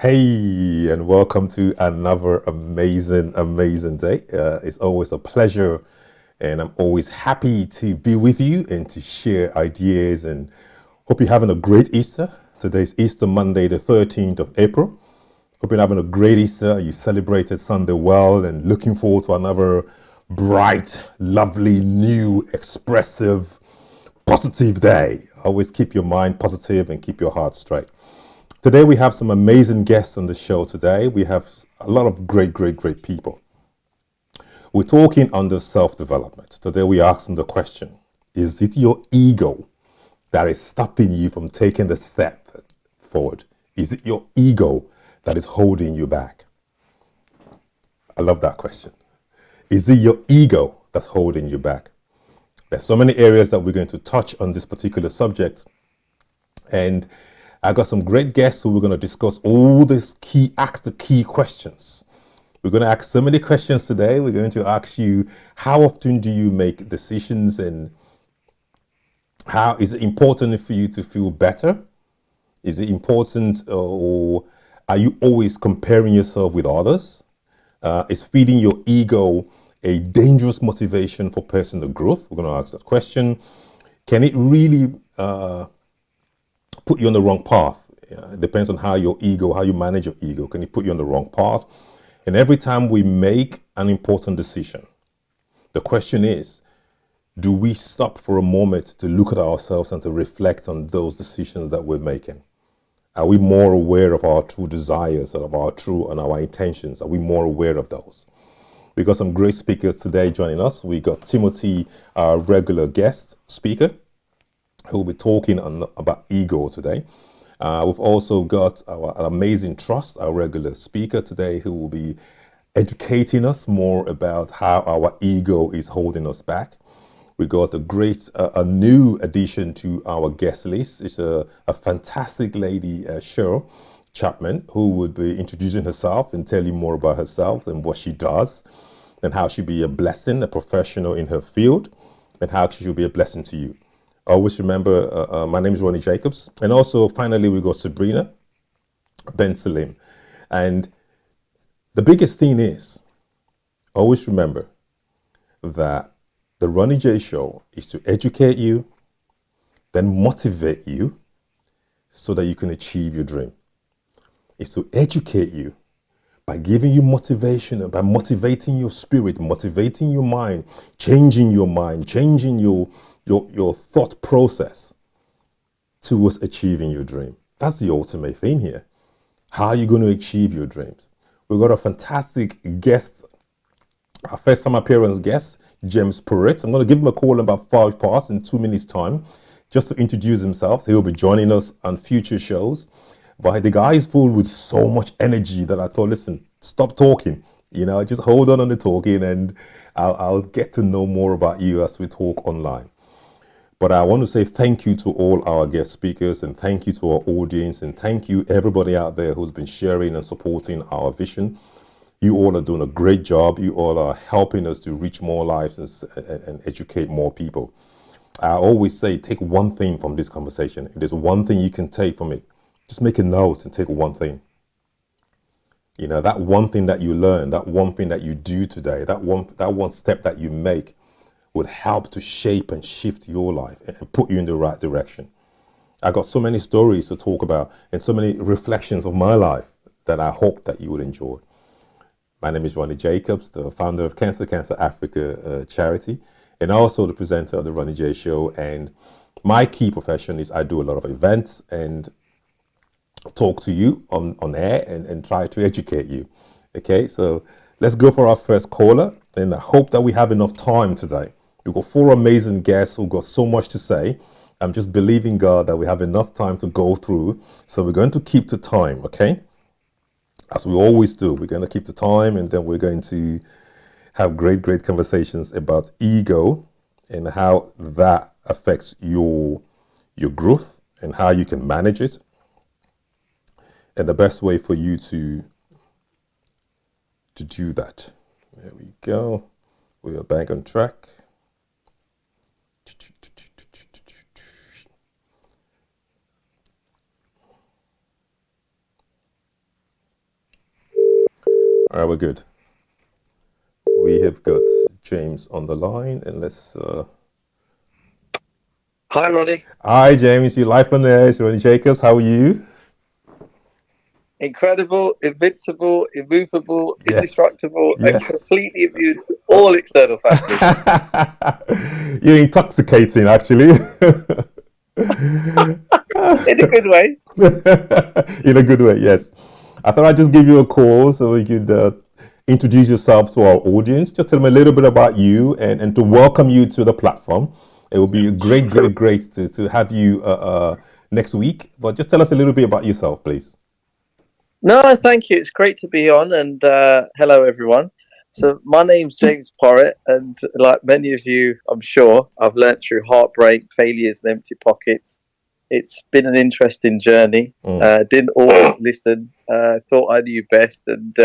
Hey, and welcome to another amazing day. It's always a pleasure, and I'm always happy to be with you and to share ideas. And hope you're having a great Easter. Today's Easter Monday, the 13th of April. Hope you're having a great Easter. You celebrated Sunday well, and looking forward to another bright, lovely, new, expressive, positive day. Always keep your mind positive and keep your heart straight. Today we have some amazing guests on the show today. We have a lot of great people. We're talking under self-development. Today we're asking the question, is it your ego that is stopping you from taking the step forward? Is it your ego that is holding you back? I love that question. Is it your ego that's holding you back? There's so many areas that we're going to touch on this particular subject. And I got some great guests who we're going to discuss all this ask the key questions. We're going to ask so many questions today. We're going to ask you, how often do you make decisions, and how is it important for you to feel better? Is it important, or are you always comparing yourself with others? Is feeding your ego a dangerous motivation for personal growth? We're going to ask that question. Can it really put you on the wrong path? It depends on how you manage your ego. Can it put you on the wrong path? And every time we make an important decision, the question is, do we stop for a moment to look at ourselves and to reflect on those decisions that we're making? Are we more aware of our true desires and of our true and our intentions? Are we more aware of those? We got some great speakers today joining us. We got Timothy, our regular guest speaker, who will be talking about ego today. We've also got our amazing Trust, our regular speaker today, who will be educating us more about how our ego is holding us back. We got a new addition to our guest list. It's a fantastic lady, Cheryl Chapman, who would be introducing herself and tell you more about herself and what she does, and how she'll be a blessing, a professional in her field, and how she will be a blessing to you. Always remember, my name is Ronnie Jacobs. And also, finally, we got Sabrina Ben Salim. And the biggest thing is, always remember that the Ronnie J Show is to educate you, then motivate you so that you can achieve your dream. It's to educate you by giving you motivation, by motivating your spirit, motivating your mind, changing your thought process towards achieving your dream. That's the ultimate thing here. How are you going to achieve your dreams? We've got a fantastic guest, our first time appearance guest, James Porat. I'm going to give him a call in about 5 past in 2 minutes time, just to introduce himself. He'll be joining us on future shows. But the guy is full with so much energy that I thought, listen, stop talking. Just hold on the talking, and I'll get to know more about you as we talk online. But I want to say thank you to all our guest speakers, and thank you to our audience, and thank you everybody out there who's been sharing and supporting our vision. You all are doing a great job. You all are helping us to reach more lives and educate more people. I always say, take one thing from this conversation. If there's one thing you can take from it, just make a note and take one thing. That one thing that you learn, that one thing that you do today, that one step that you make would help to shape and shift your life and put you in the right direction. I got so many stories to talk about and so many reflections of my life that I hope that you would enjoy. My name is Ronnie Jacobs, the founder of Cancer Africa charity, and also the presenter of the Ronnie J Show. And my key profession is I do a lot of events and talk to you on air and try to educate you. Okay, so let's go for our first caller, and I hope that we have enough time today. We've got 4 amazing guests who've got so much to say. I'm just believing God that we have enough time to go through. So we're going to keep the time, okay? As we always do, we're going to keep the time, and then we're going to have great conversations about ego and how that affects your growth and how you can manage it, and the best way for you to do that. There we go. We are back on track. All right, we're good. We have got James on the line, and let's. Hi, Ronnie. Hi, James. You live on there? It's Ronnie Jacobs. How are you? Incredible, invincible, immovable, Yes. indestructible, and Yes. completely immune to all external factors. You're intoxicating, actually. In a good way. In a good way, yes. I thought I'd just give you a call so we could introduce yourself to our audience. Just tell them a little bit about you and to welcome you to the platform. It will be a great to have you next week. But just tell us a little bit about yourself, please. No, thank you. It's great to be on, and hello, everyone. So, my name's James Porat, and like many of you, I'm sure, I've learnt through heartbreak, failures, and empty pockets. It's been an interesting journey. Mm. Didn't always listen. Thought I knew best, and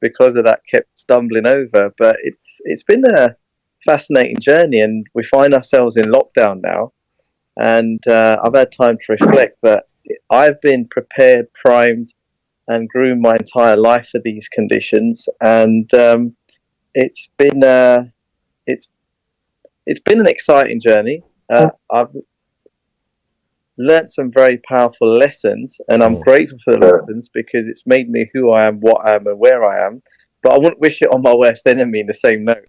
because of that, kept stumbling over. But it's been a fascinating journey, and we find ourselves in lockdown now. And I've had time to reflect, but I've been prepared, primed, and groomed my entire life for these conditions. And it's been it's it's been an exciting journey. I've learnt some very powerful lessons, and I'm Mm. grateful for the lessons because it's made me who I am, what I am, and where I am. But I wouldn't wish it on my worst enemy in the same note.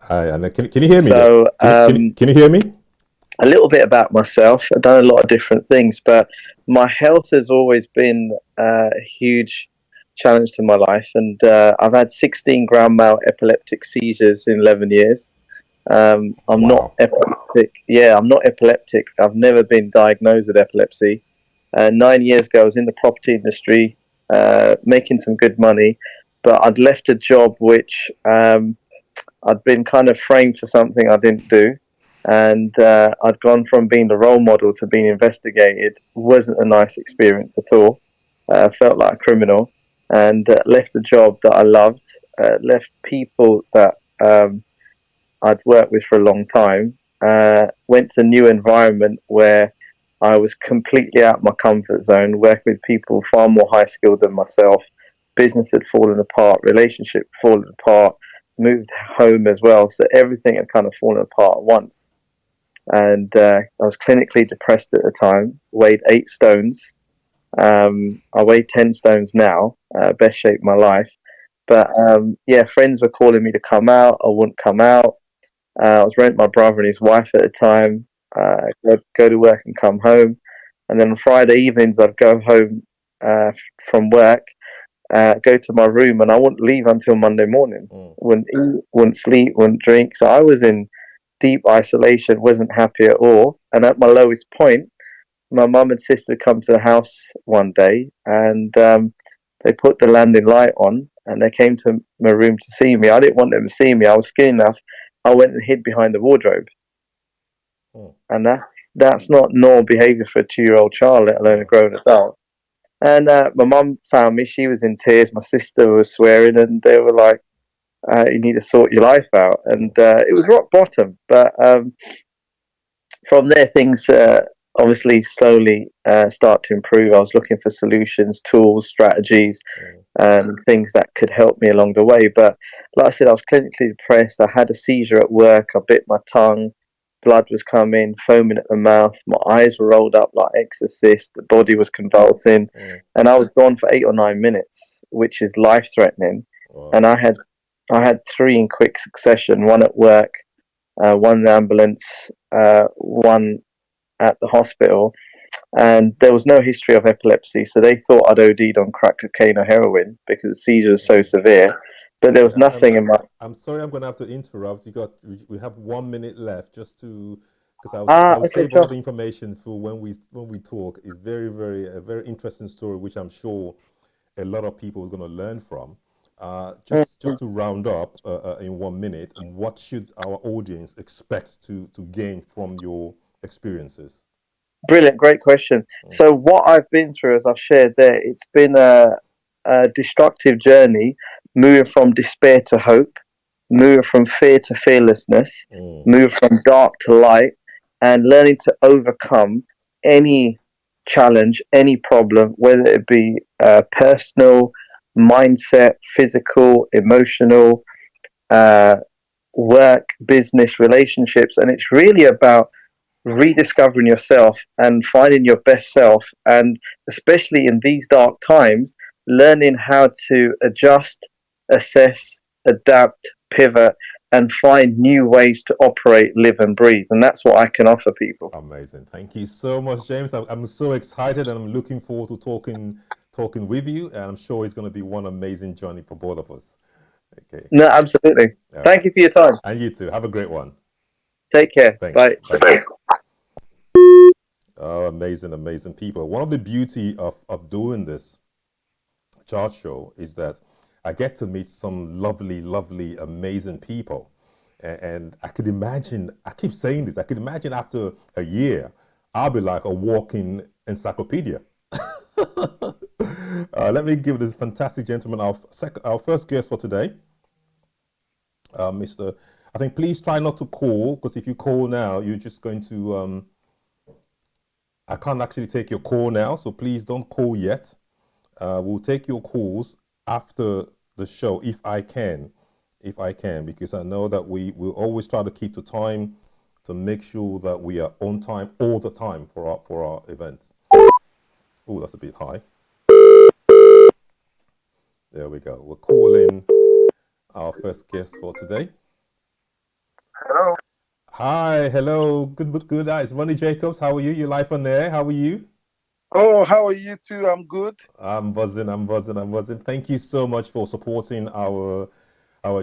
Hi, and can you hear me there? So, Can you hear me? a little bit about myself. I've done a lot of different things, but my health has always been a huge challenge to my life, and I've had 16 grand mal epileptic seizures in 11 years. I'm not Wow. epileptic. Yeah, I'm not epileptic. I've never been diagnosed with epilepsy. 9 years ago, I was in the property industry, making some good money, but I'd left a job which I'd been kind of framed for something I didn't do. And I'd gone from being the role model to being investigated. Wasn't a nice experience at all. Felt like a criminal, and left a job that I loved. Left people that I'd worked with for a long time. Went to a new environment where I was completely out of my comfort zone, working with people far more high skilled than myself. Business had fallen apart, relationship fallen apart, moved home as well. So everything had kind of fallen apart at once. And I was clinically depressed at the time, weighed 8 stones. I weigh 10 stones now, best shape of my life. But yeah, friends were calling me to come out. I wouldn't come out. I was renting my brother and his wife at the time. Go to work and come home, and then on Friday evenings I'd go home from work, go to my room, and I wouldn't leave until Monday morning. Mm. Wouldn't eat, wouldn't sleep, wouldn't drink. So I was in deep isolation, wasn't happy at all. And at my lowest point, my mum and sister come to the house one day, and they put the landing light on, and they came to my room to see me. I didn't want them to see me. I was skinny enough. I went and hid behind the wardrobe, Mm. and that's not normal behaviour for a 2-year-old child, let alone a No. grown adult. And my mum found me. She was in tears. My sister was swearing, and they were like, "You need to sort your life out." And Mm. it was rock bottom. But from there, things obviously slowly start to improve. I was looking for solutions, tools, strategies, Mm. and things that could help me along the way. But like I said, I was clinically depressed. I had a seizure at work. I bit my tongue. Blood was coming, foaming at the mouth. My eyes were rolled up like exorcist. The body was convulsing, Mm. and I was gone for 8 or 9 minutes, which is life threatening. Wow. And I had three in quick succession: one at work, one in the ambulance, one at the hospital, and there was no history of epilepsy, so they thought I'd OD'd on crack cocaine or heroin because the seizure was so Mm. severe. But there was nothing in my. I'm sorry, I'm going to have to interrupt. We have 1 minute left, just to because I'll Okay, save all sure. the information for when we talk. It's very a very interesting story, which I'm sure a lot of people are going to learn from. Just to round up in 1 minute, what should our audience expect to gain from your experiences? Brilliant, great question. Mm. So what I've been through, as I've shared there, it's been a destructive journey, moving from despair to hope, moving from fear to fearlessness, Mm. moving from dark to light, and learning to overcome any challenge, any problem, whether it be personal, mindset, physical, emotional, uh, work, business, relationships. And it's really about rediscovering yourself and finding your best self. And especially in these dark times, learning how to adjust, assess, adapt, pivot, and find new ways to operate, live, and breathe. And that's what I can offer people. Amazing. Thank you so much, James. I'm so excited and I'm looking forward to talking with you. And I'm sure it's going to be one amazing journey for both of us. Okay. No, absolutely. All Thank right. you for your time. And you too. Have a great one. Take care. Thanks. Bye. Bye. Oh, amazing, amazing people. One of the beauty of doing this chart show is that I get to meet some lovely, lovely, amazing people. And I could imagine, I keep saying this, I could imagine after a year, I'll be like a walking encyclopedia. Let me give this fantastic gentleman our first guest for today, Mr. I think please try not to call, because if you call now, you're just going to, I can't actually take your call now, so please don't call yet. We'll take your calls after the show if I can, because I know that we will always try to keep the time to make sure that we are on time all the time for our events. Oh, that's a bit high. There we go. We're calling our first guest for today. Hello. Hi, hello, good. It's Ronnie Jacobs. How are you? You're live on air. How are you? Oh, how are you too? I'm good. I'm buzzing. Thank you so much for supporting our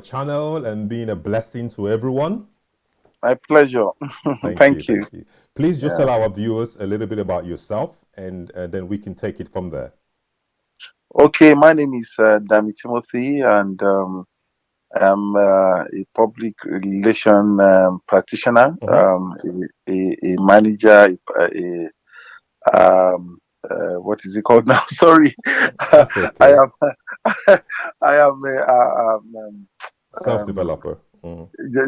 channel and being a blessing to everyone. My pleasure. Thank you. Thank you. Please just Yeah. tell our viewers a little bit about yourself, and then we can take it from there. Okay, my name is Dmytro Multi, and I'm a public relation practitioner, a manager, what is it called now? Sorry, That's I okay. am I am a Self-developer.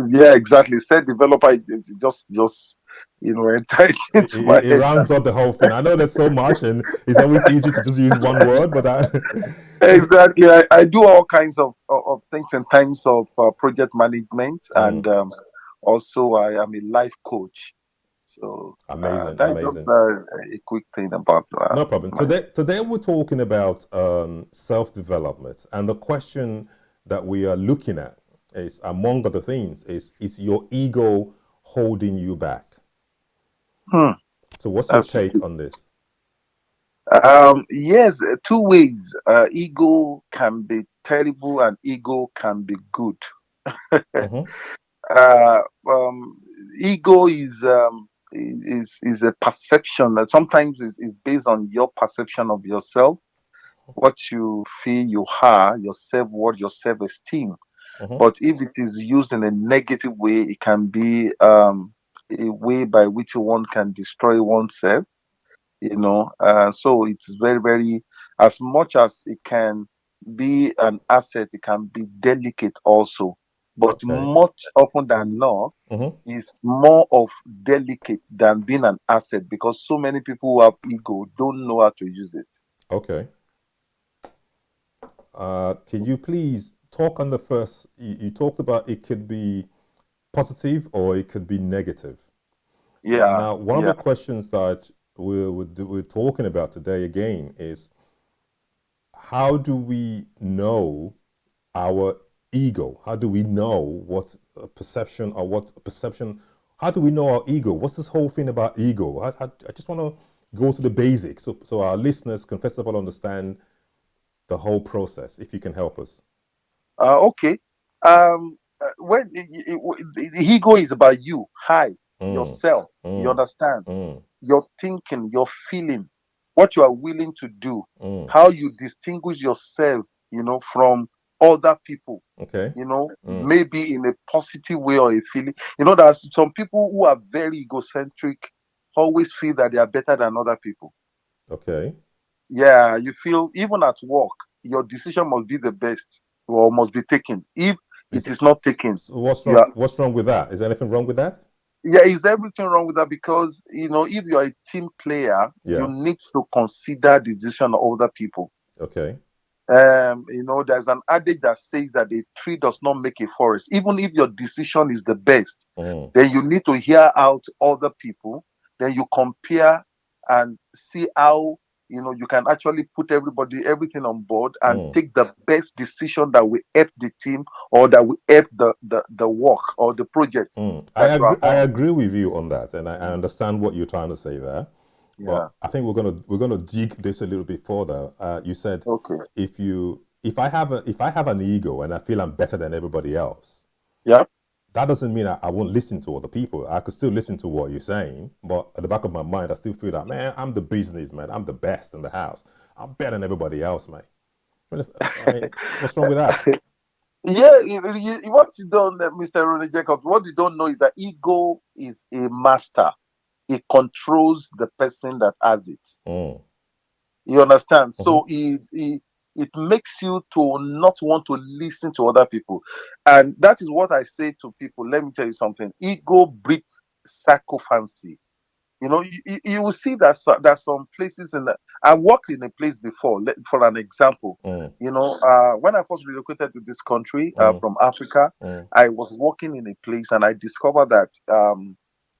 yeah, exactly. Said developer, it just entered It, into my it, it head. rounds up the whole thing. I know there's so much, and it's always easy to just use one word, but Exactly. I do all kinds of things in terms of project management, and also I am a life coach. So amazing, that's just amazing. a quick thing about No problem. my. Today we're talking about self-development, and the question that we are looking at is, among other things, is your ego holding you back? Hmm, So, what's your that's take on this? yes, two ways. Ego can be terrible, and ego can be good. Mm-hmm. uh, um, Ego is a perception that sometimes is based on your perception of yourself, what you feel you are, your self-worth, your self-esteem. Mm-hmm. But if it is used in a negative way, it can be a way by which one can destroy oneself. So it's very, very, as much as it can be an asset, it can be delicate also. But Okay. much often than not, Mm-hmm. is more of delicate than being an asset, because so many people who have ego don't know how to use it. Okay. Can you please talk on the first? You talked about it could be positive or it could be negative. Yeah, Now, one of yeah. the questions that we're talking about today again is, how do we know our ego? How do we know what perception or what perception? How do we know our ego? What's this whole thing about ego? I just want to go to the basics so our listeners can first of all understand the whole process, if you can help us. Okay. When the ego is about you, hi, Mm, yourself. You mm, understand? mm, Your thinking, your feeling, what you are willing to do, mm. how you distinguish yourself, from other people. Okay. Mm, Maybe in a positive way or a feeling. There's some people who are very egocentric, always feel that they are better than other people. okay. Yeah, you feel even at work, your decision must be the best or must be taken. If it Is is not taken, so what's you wrong? are What's wrong with that? Is there anything wrong with that? Yeah, is everything wrong with that? Because if you're a team player, you Yeah. need to consider the decision of other people. Okay. There's an adage that says that a tree does not make a forest. Even if your decision is the best, Mm, then you need to hear out other people. Then you compare and see how you can actually put everything on board and mm, take the best decision that will help the team or that will help the work or the project mm. I that you are agree. I on. agree with you on that, and I understand what you're trying to say there. Yeah. But I think we're gonna dig this a little bit further. You said Okay. if I have an ego and I feel I'm better than everybody else, Yeah. that doesn't mean I won't listen to other people. I could still listen to what you're saying, but at the back of my mind, I still feel that, man, I'm the business man. I'm the best in the house. I'm better than everybody else, man. I mean, what's wrong with that? Yeah, what you don't, Mr. Ronnie Jacobs, what you don't know is that ego is a master. It controls the person that has it. Mm, You understand? mm-hmm. So it makes you to not want to listen to other people. And that is what I say to people. Let me tell you something. Ego breeds sycophancy. You will see that there's some places I worked in a place before. For an example, Mm, when I first relocated to this country mm, from Africa, mm. I was working in a place and I discovered that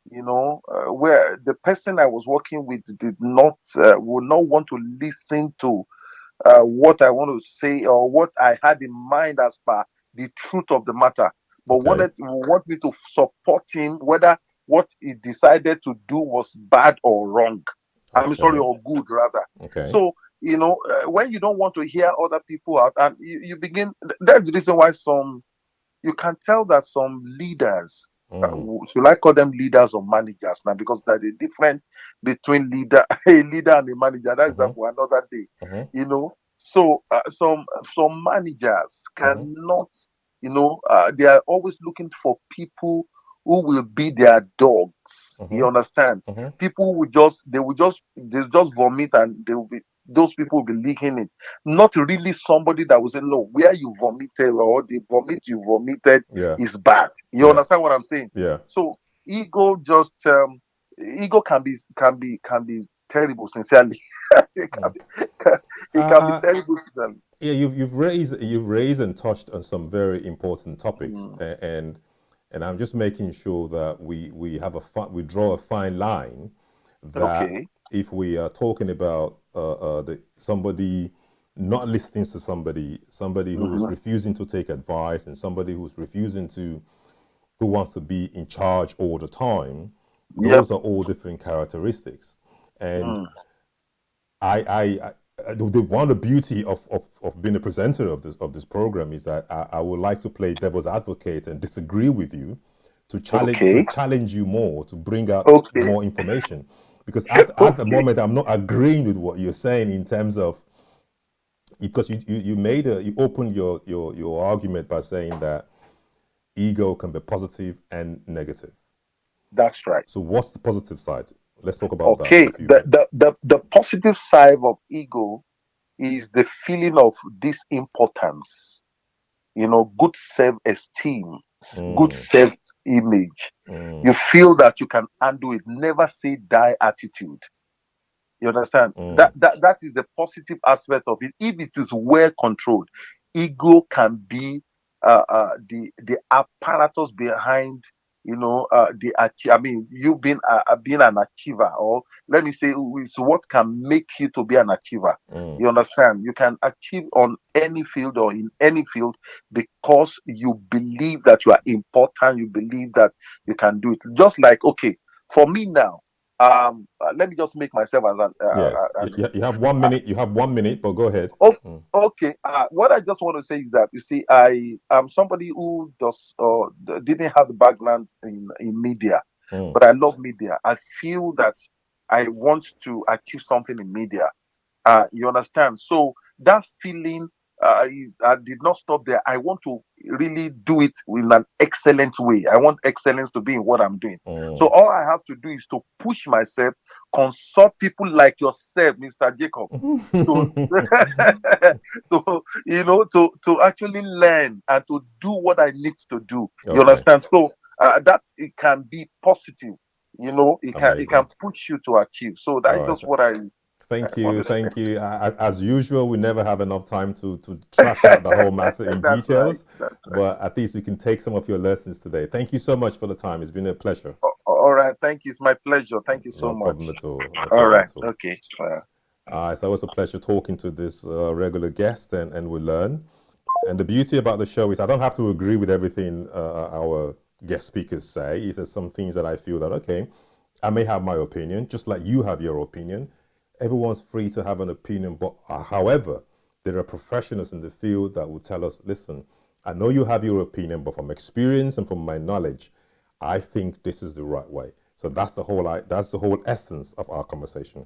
where the person I was working with did not would not want to listen to what I want to say or what I had in mind as per the truth of the matter, but Okay. want me to support him whether what he decided to do was bad or wrong. I'm sorry, Okay. or good rather. Okay. So when you don't want to hear other people out, and you begin. That's the reason why you can tell that some leaders, Mm, should I call them leaders or managers now? Because there's a difference between a leader and a manager. That is mm-hmm, for another day. mm-hmm, So some managers mm-hmm, cannot, they are always looking for people who will be their dogs. mm-hmm, You understand? mm-hmm. People they just vomit and they will be those people will be leaking it. Not really somebody that will say, no, where you vomited or the vomit you vomited Yeah. is bad. You Yeah. understand what I'm saying? Yeah. So ego just ego can be terrible, sincerely. it can Mm. be Uh, it can be uh, terrible, sincerely. yeah, you've raised and touched on some very important topics, Mm. and I'm just making sure that we draw a fine line that Okay. if we are talking about somebody not listening to somebody who's Hmm. refusing to take advice, and somebody who wants to be in charge all the time, Yep. those are all different characteristics. And Mm. one of the beauty of being a presenter of this program is that I would like to play devil's advocate and disagree with you, to Okay. challenge you more, to bring out Okay. more information, because at the Okay. moment I'm not agreeing with what you're saying in terms of, because you opened your argument by saying that ego can be positive and negative. That's right. So what's the positive side? Let's talk about that for Okay. a few The, minutes. the the the positive side of ego is the feeling of this importance. Good self-esteem, good Mm, self-image. You mm, feel that you can handle it. Never say die attitude. You understand? That mm. that that is the positive aspect of it. If it is well controlled, ego can be the apparatus behind I mean, you being an achiever, or let me say, is what can make you to be an achiever. Mm, You understand? You can achieve on any field or in any field because you believe that you are important. You believe that you can do it. Just like, okay, for me now, let me just make myself as yes. You have 1 minute. You have 1 minute, but go ahead. oh, Mm, okay. What I just want to say is that, you see, I am somebody who didn't have the background in media, mm, but I love media. I feel that I want to achieve something in media. You understand? So that feeling did not stop there. I want to really do it in an excellent way. I want excellence to be in what I'm doing. So mm. all I have to do is to push myself, consult people like yourself, Mr. Jacobs, to to actually learn and to do what I need to do. You Okay. understand? So that it can be positive. It can Amazing. push you to achieve. So that All is right. just what I Thank you. understand. Thank you. As usual, we never have enough time to trash out the whole matter in That's right. details, That's right. but at least we can take some of your lessons today. Thank you so much for the time. It's been a pleasure. All right. Thank you. It's my pleasure. Thank you so No problem much. at all. No All problem right. at all. Okay. It's always a pleasure talking to this regular guest, and we learn. And the beauty about the show is I don't have to agree with everything our guest speakers say. If there's some things that I feel that, okay, I may have my opinion, just like you have your opinion. Everyone's free to have an opinion, but however, there are professionals in the field that will tell us, listen, I know you have your opinion, but from experience and from my knowledge, I think this is the right way. So that's the whole essence of our conversation.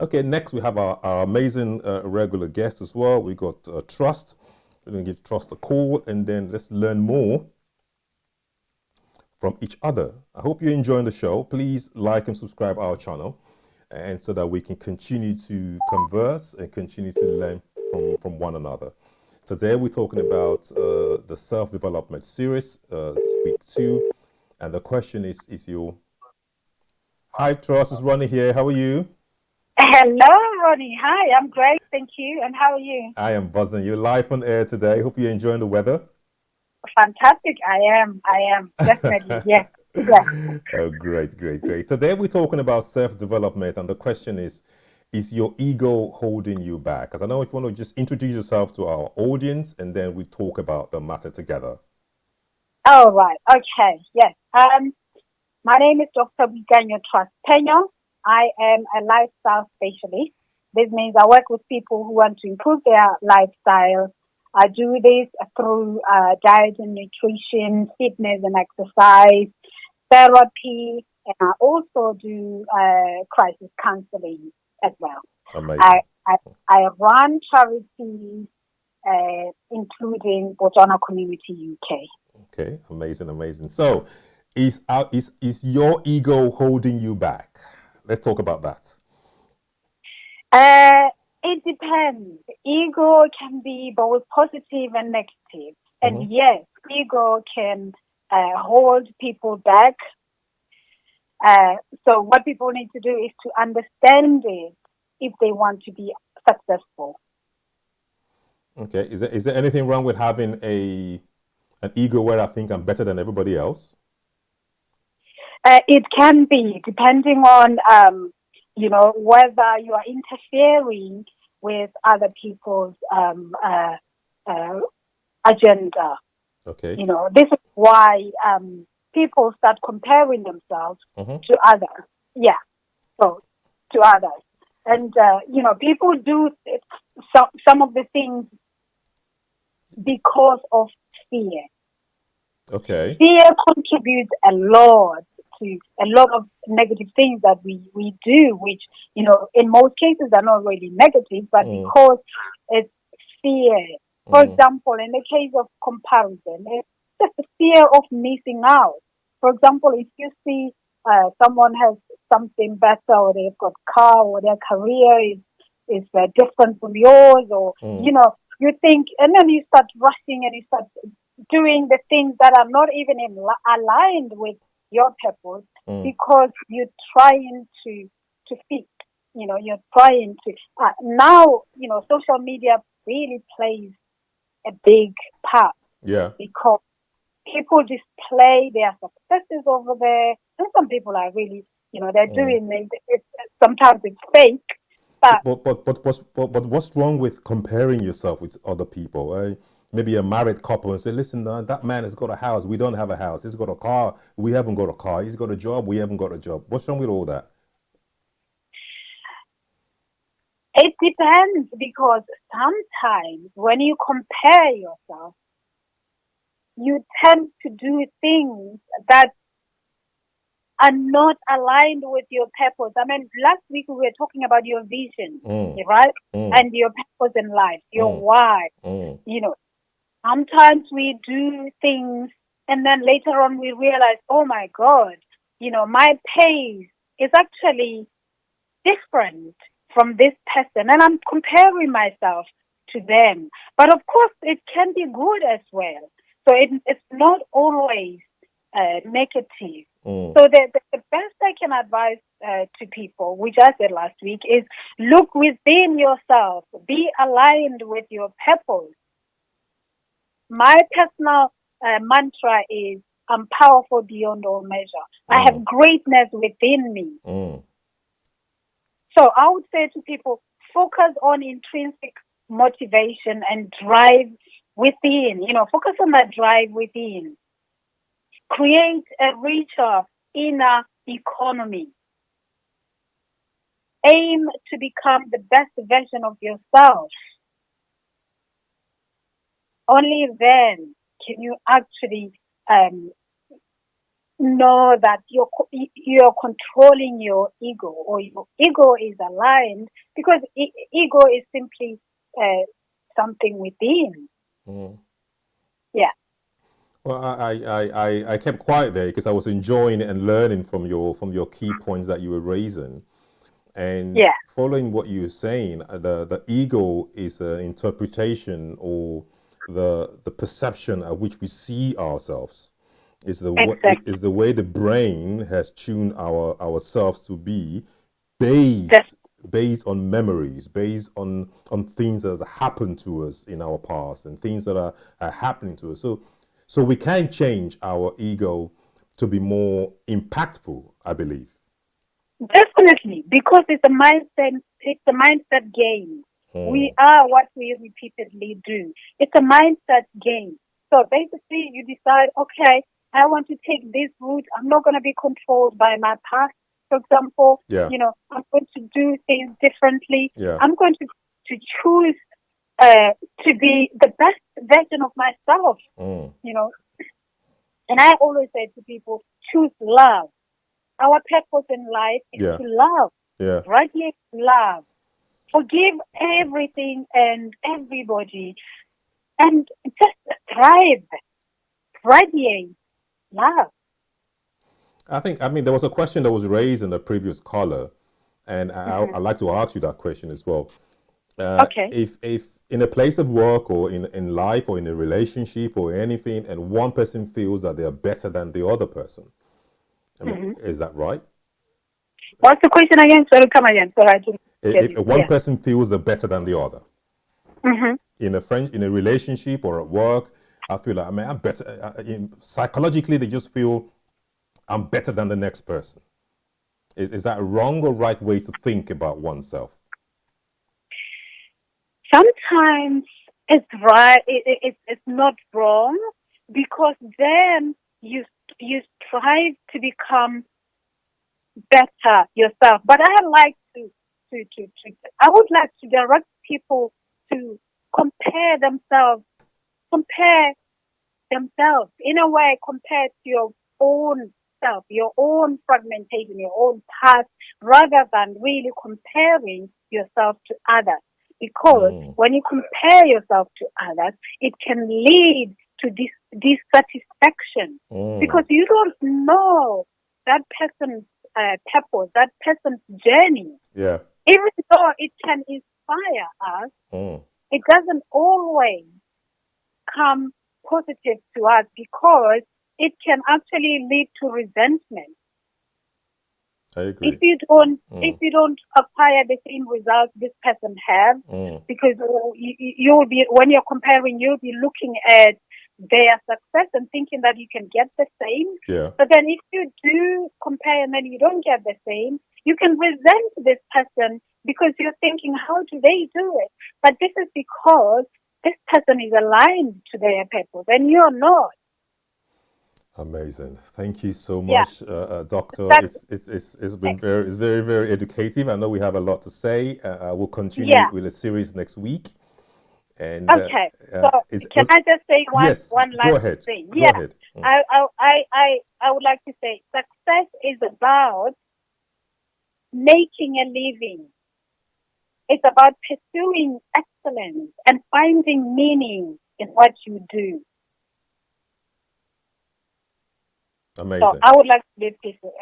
Okay, next we have our amazing regular guest as well. We got Trust. We're going to give Trust a call and then let's learn more from each other. I hope you're enjoying the show. Please like and subscribe our channel, and so that we can continue to converse and continue to learn from one another. Today we're talking about the self-development series, week 2, and the question is your Hi, Trust is Ronnie here. How are you? Hello, Ronnie. Hi, I'm great. Thank you. And how are you? I am buzzing. You're live on air today. Hope you're enjoying the weather. Fantastic. I am. Definitely. Yes. Yes. Oh, great, great, great. Today we're talking about self-development, and the question is your ego holding you back? Because I know if you want to just introduce yourself to our audience, and then we talk about the matter together. Oh, right. Okay. Yes. My name is Dr. Boikanyo. I am a lifestyle specialist. This means I work with people who want to improve their lifestyle. I do this through diet and nutrition, fitness and exercise, therapy, and I also do crisis counseling as well. I, Amazing. I, I run charities, including Botswana Community UK. Okay, amazing, amazing. So, is your ego holding you back? Let's talk about that. It depends. Ego can be both positive and negative. And Mm-hmm. yes, ego can hold people back. So what people need to do is to understand it if they want to be successful. Okay, is there anything wrong with having an ego where I think I'm better than everybody else? It can be, depending on, whether you are interfering with other people's agenda. Okay. This is why people start comparing themselves Mm-hmm. to others. Yeah, so to others. And, people do some of the things because of fear. Okay. Fear contributes a lot of negative things that we do, which, in most cases are not really negative, but Mm, because it's fear. For mm, example, in the case of comparison, it's just the fear of missing out. For example, if you see someone has something better, or they've got car, or their career is different from yours, or mm, you think, and then you start rushing and you start doing the things that are not even aligned with your purpose, mm. because you're trying to fit. You're trying to now. Social media really plays a big part, Yeah. because people display their successes over there, and some people are really, they're Mm. doing it. Sometimes it's fake, but But what's wrong with comparing yourself with other people? Maybe a married couple and say, listen, that man has got a house. We don't have a house. He's got a car. We haven't got a car. He's got a job. We haven't got a job. What's wrong with all that? it depends, because sometimes when you compare yourself, you tend to do things that are not aligned with your purpose. I mean, last week we were talking about your vision, Mm, right? mm, And your purpose in life, your mm, why. mm, Sometimes we do things and then later on we realize, oh my God, my pace is actually different from this person, and I'm comparing myself to them. But of course, it can be good as well. So it's not always negative. Mm. So the best I can advise to people, which I said last week, is look within yourself. Be aligned with your purpose. My personal mantra is, I'm powerful beyond all measure. I have greatness within me. Mm. So I would say to people, focus on intrinsic motivation and drive within. Focus on that drive within. Create a richer inner economy. Aim to become the best version of yourself. Only then can you actually know that you're controlling your ego, or your ego is aligned, because ego is simply something within. Mm. Yeah. Well, I kept quiet there because I was enjoying it and learning from your key points that you were raising. And Yeah. following what you were saying, the ego is an interpretation, or the perception at which we see ourselves. Exactly. Is the way the brain has tuned ourselves to be That's based on memories, based on things that have happened to us in our past and things that are happening to us. So we can change our ego to be more impactful, I believe. definitely, because it's a mindset. It's a mindset game. We are what we repeatedly do. It's a mindset game. So basically, you decide, okay, I want to take this route. I'm not going to be controlled by my past. For example, Yeah. I'm going to do things differently. Yeah. I'm going to choose to be the best version of myself. And I always say to people, choose love. Our purpose in life is Yeah. to love. Yeah. Radiate love. Forgive everything and everybody. And just thrive. Radiate love. I mean, there was a question that was raised in the previous caller, and I'd like to ask you that question as well. Okay. If in a place of work, or in life, or in a relationship, or anything, and one person feels that they are better than the other person, I mean, is that right? What's the question again? Sorry, come again. Sorry, I didn't get If you. one person feels they're better than the other in a relationship or at work, I feel like, I mean, I'm better. Psychologically, they just feel I'm better than the next person. Is that a wrong or right way to think about oneself? Sometimes it's right. It's not wrong, because then you strive to become better yourself. But I would like to direct people to compare themselves in a way, compared to your own self, your own fragmentation, your own past, rather than really comparing yourself to others. Because when you compare yourself to others, it can lead to dissatisfaction, because you don't know that person's purpose, that person's journey. Yeah. Even though it can inspire us, it doesn't always come positive to us, because it can actually lead to resentment. I agree. If you don't acquire the same results this person has, because you'll be, when you're comparing, you'll be looking at their success and thinking that you can get the same. Yeah. But then if you do compare and then you don't get the same, you can resent this person, because you're thinking, how do they do it? But this is because this person is aligned to their purpose and you're not. Amazing. Thank you so much, Doctor. It's been very, very educative. I know we have a lot to say. We'll continue with a series next week. And okay. So can I just say one last thing? Go ahead. I would like to say success is about making a living. It's about pursuing excellence and finding meaning in what you do. Amazing. So I would like to leave people.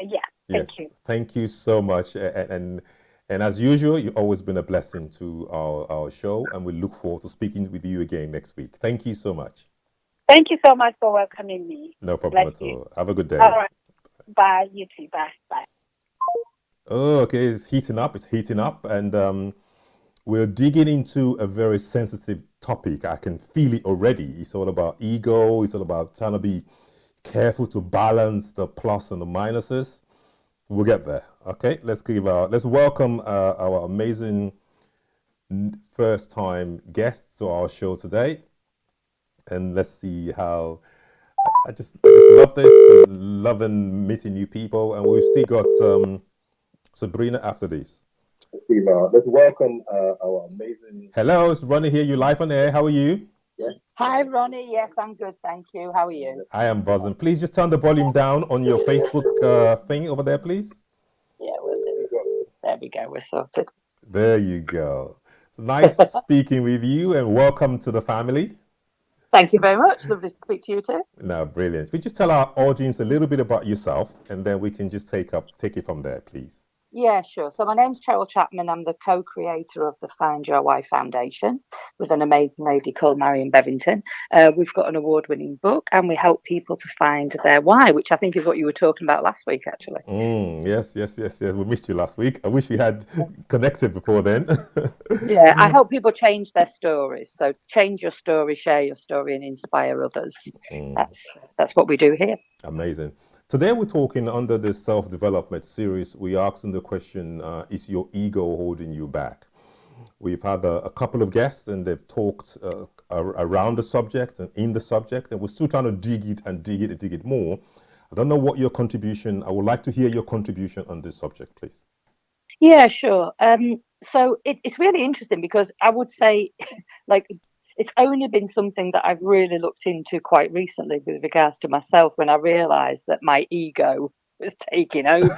Thank you. Thank you so much. And as usual, you've always been a blessing to our show, and we look forward to speaking with you again next week. Thank you so much. Thank you so much for welcoming me. No problem Bless at you. all. Have a good All day. right. Bye. You too. Bye. Bye. Oh, okay, it's heating up. It's heating up, and we're digging into a very sensitive topic. I can feel it already. It's all about ego. It's all about trying to be careful to balance the plus and the minuses. We'll get there. Okay, let's welcome our amazing first time guest to our show today, and let's see how. I just love this, loving meeting new people, and we've still got Sabrina after this. Let's welcome our amazing. Hello, it's Ronnie here. You live on air. How are you? Hi, Ronnie. Yes, I'm good. Thank you. How are you? I am buzzing. Please just turn the volume down on your Facebook thing over there, please. Yeah, we'll do. There we go. We're sorted. There you go. It's nice speaking with you, and welcome to the family. Thank you very much. Lovely to speak to you too. No, brilliant. We just tell our audience a little bit about yourself, and then we can just take it from there, please. Yeah, sure. So my name's Cheryl Chapman. I'm the co-creator of the Find Your Why Foundation with an amazing lady called Marion Bevington. We've got an award-winning book, and we help people to find their why, which I think is what you were talking about last week, actually. Yes. We missed you last week. I wish we had connected before then. Yeah, I help people change their stories. So change your story, share your story, and inspire others. That's what we do here. Amazing. Today we're talking under the self-development series. We're asking the question, is your ego holding you back? We've had a couple of guests and they've talked around the subject and in the subject, and we're still trying to dig it more. I don't know what your contribution, I would like to hear your contribution on this subject, please. Yeah, sure. So it's really interesting because I would say, like, it's only been something that I've really looked into quite recently with regards to myself when I realised that my ego was taking over.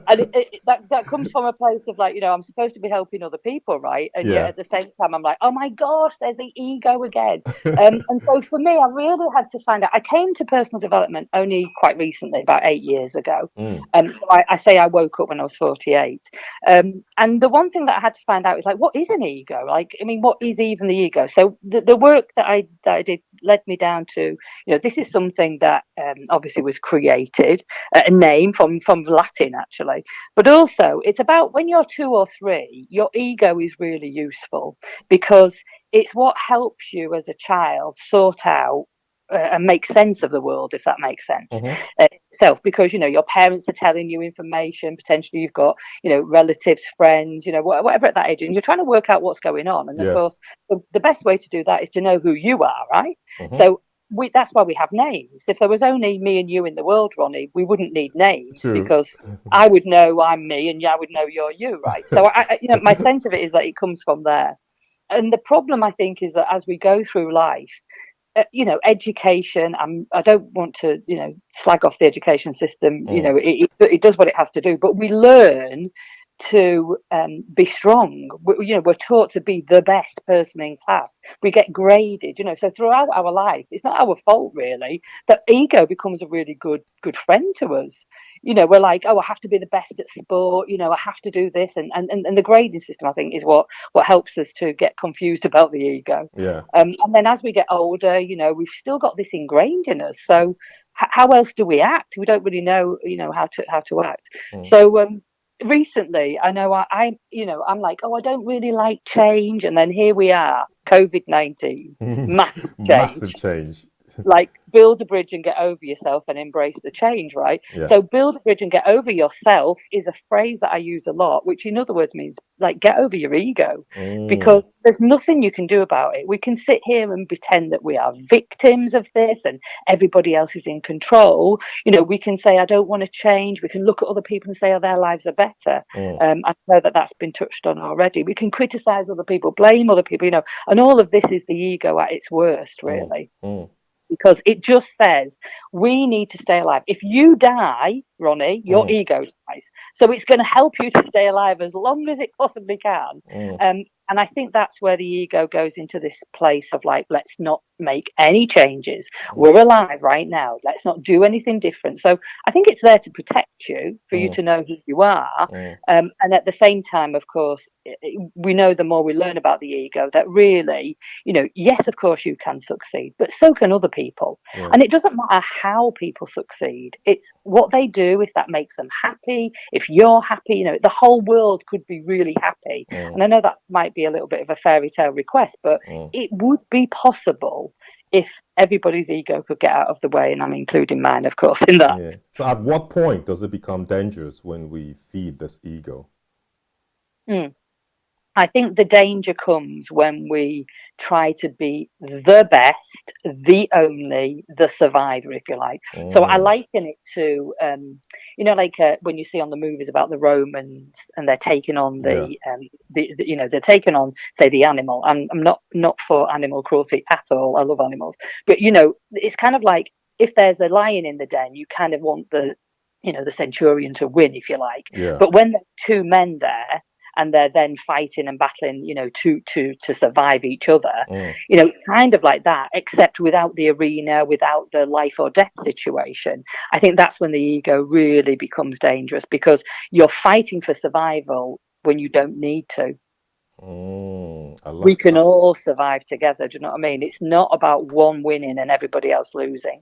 And that comes from a place of like, I'm supposed to be helping other people, right? And yet at the same time, I'm like, oh my gosh, there's the ego again. And so for me, I really had to find out. I came to personal development only quite recently, about 8 years ago. So I say I woke up when I was 48. And the one thing that I had to find out is like, what is an ego? Like, I mean, what is even the ego? So the work that I did led me down to, this is something that obviously was created, a name from Latin actually, but also it's about when you're 2 or 3, your ego is really useful because it's what helps you as a child sort out and make sense of the world, if that makes sense itself, because your parents are telling you information, potentially you've got relatives, friends, whatever at that age, and you're trying to work out what's going on. And of course the best way to do that is to know who you are, right? So that's why we have names. If there was only me and you in the world, Ronnie, we wouldn't need names. True. Because I would know I'm me and I would know you're you, right? So I my sense of it is that it comes from there. And the problem, I think, is that as we go through life, education, I don't want to slag off the education system. It does what it has to do, but we learn to be strong. We're taught to be the best person in class. We get graded, so throughout our life, it's not our fault really that ego becomes a really good friend to us. We're like, oh, I have to be the best at sport, I have to do this, and the grading system, I think, is what helps us to get confused about the ego. And then as we get older, we've still got this ingrained in us. So how else do we act? We don't really know, how to act. So recently, I know I'm like, oh, I don't really like change, and then here we are, COVID-19, massive change. Like, build a bridge and get over yourself and embrace the change, right? So build a bridge and get over yourself is a phrase that I use a lot, which in other words means like get over your ego, because there's nothing you can do about it. We can sit here and pretend that we are victims of this and everybody else is in control. We can say, I don't want to change. We can look at other people and say, oh, their lives are better. I know that that's been touched on already. We can criticize other people, blame other people, and all of this is the ego at its worst, really. Because it just says we need to stay alive. If you die, Ronnie, your ego sacrifice. So it's going to help you to stay alive as long as it possibly can. And I think that's where the ego goes into this place of like, let's not make any changes. We're alive right now. Let's not do anything different. So I think it's there to protect you, for you to know who you are. And at the same time, of course, we know the more we learn about the ego that really, you know, yes, of course you can succeed, but so can other people. And it doesn't matter how people succeed. It's what they do, if that makes them happy, if you're happy, you know, the whole world could be really happy. And I know that might be a little bit of a fairy tale request, but it would be possible if everybody's ego could get out of the way, and I'm including mine, of course, in that. So at what point does it become dangerous when we feed this ego? I think the danger comes when we try to be the best, the only, the survivor, if you like. So I liken it to, you know, like when you see on the movies about the Romans and they're taking on you know, they're taking on, say, the animal. I'm not for animal cruelty at all. I love animals, but you know, it's kind of like if there's a lion in the den, you kind of want the, you know, the centurion to win, if you like. But when there's two men there, and they're then fighting and battling, you know, to survive each other. You know, kind of like that, except without the arena, without the life or death situation. I think that's when the ego really becomes dangerous, because you're fighting for survival when you don't need to. We can all survive together. Do you know what I mean? It's not about one winning and everybody else losing.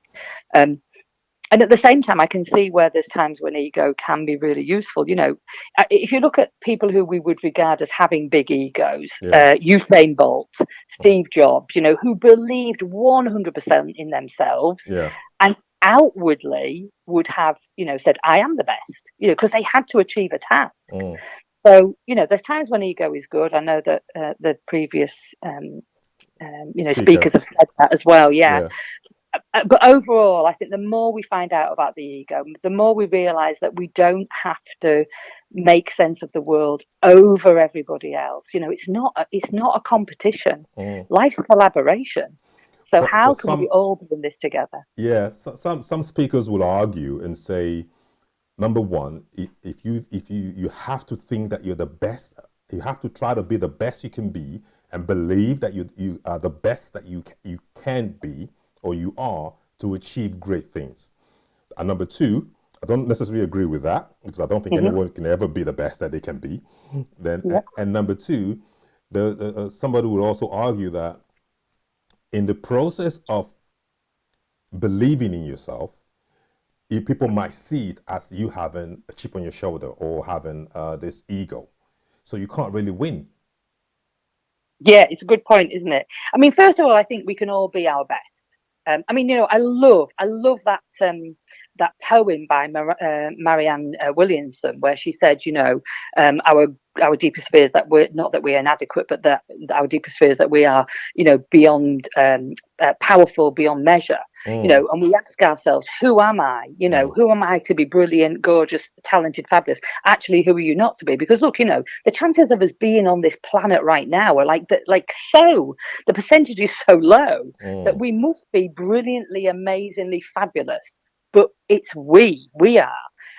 And at the same time, I can see where there's times when ego can be really useful. You know, if you look at people who we would regard as having big egos, Usain Bolt, Steve Jobs, you know, who believed 100% in themselves and outwardly would have, you know, said, I am the best, you know, because they had to achieve a task. So, you know, there's times when ego is good. I know that the previous, you know, speakers have said that as well. But overall, I think the more we find out about the ego, the more we realize that we don't have to make sense of the world over everybody else. You know, it's not a competition. Life's collaboration. So how can we all be in this together? Some speakers will argue and say, number one, if you have to think that you're the best, you have to try to be the best you can be and believe that you are the best that you can be, or you are, to achieve great things. And number two, I don't necessarily agree with that, because I don't think anyone can ever be the best that they can be. And number two, somebody would also argue that in the process of believing in yourself, people might see it as you having a chip on your shoulder or having this ego. So you can't really win. Yeah, it's a good point, isn't it? I mean, first of all, I think we can all be our best. I mean, you know, I love that that poem by Marianne Williamson, where she said, you know, our deepest fears that we're not that we're inadequate, but that our deepest fears that we are, you know, beyond powerful beyond measure. You know, and we ask ourselves, who am I? You know, who am I to be brilliant, gorgeous, talented, fabulous? Actually, who are you not to be? Because look, you know, the chances of us being on this planet right now are the percentage is so low that we must be brilliantly, amazingly fabulous. But it's we are.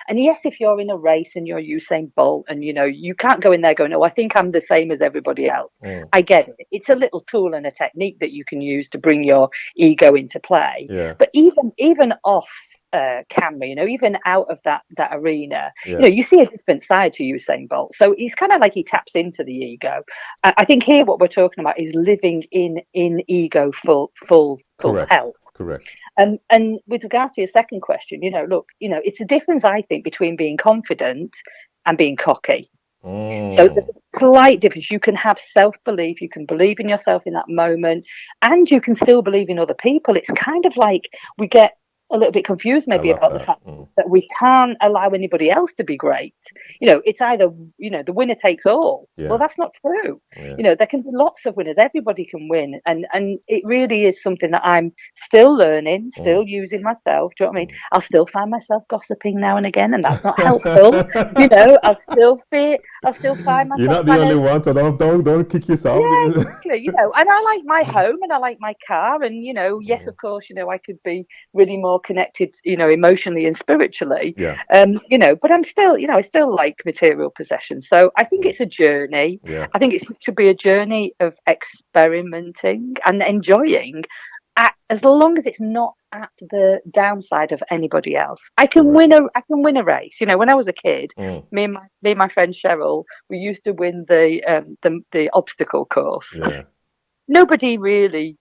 And yes, if you're in a race and you're Usain Bolt and, you know, you can't go in there going, oh, I think I'm the same as everybody else. I get it. It's a little tool and a technique that you can use to bring your ego into play. But even off camera, you know, even out of that arena, you know, you see a different side to Usain Bolt. So it's kind of like he taps into the ego. I think here what we're talking about is living in ego full health. Correct. And with regard to your second question, you know, look, you know, it's a difference, I think, between being confident and being cocky. So there's a slight difference. You can have self-belief, you can believe in yourself in that moment, and you can still believe in other people. It's kind of like we get a little bit confused maybe about the fact that we can't allow anybody else to be great. You know, it's either, you know, the winner takes all. Well, that's not true. You know, there can be lots of winners. Everybody can win. And it really is something that I'm still learning, still using myself. Do you know what I mean? I'll still find myself gossiping now and again, and that's not helpful. You know, I'll still find myself. You're not the only one, so don't kick yourself. Yeah, exactly. You know, and I like my home and I like my car, and, you know, yes, of course, you know, I could be really more more connected, emotionally and spiritually. Yeah. But I'm still, I still like material possessions. So I think it's a journey. Yeah. I think it should be a journey of experimenting and enjoying, as long as it's not at the downside of anybody else. I can win a race. When I was a kid, me and my friend Cheryl, we used to win the obstacle course. Yeah. Nobody really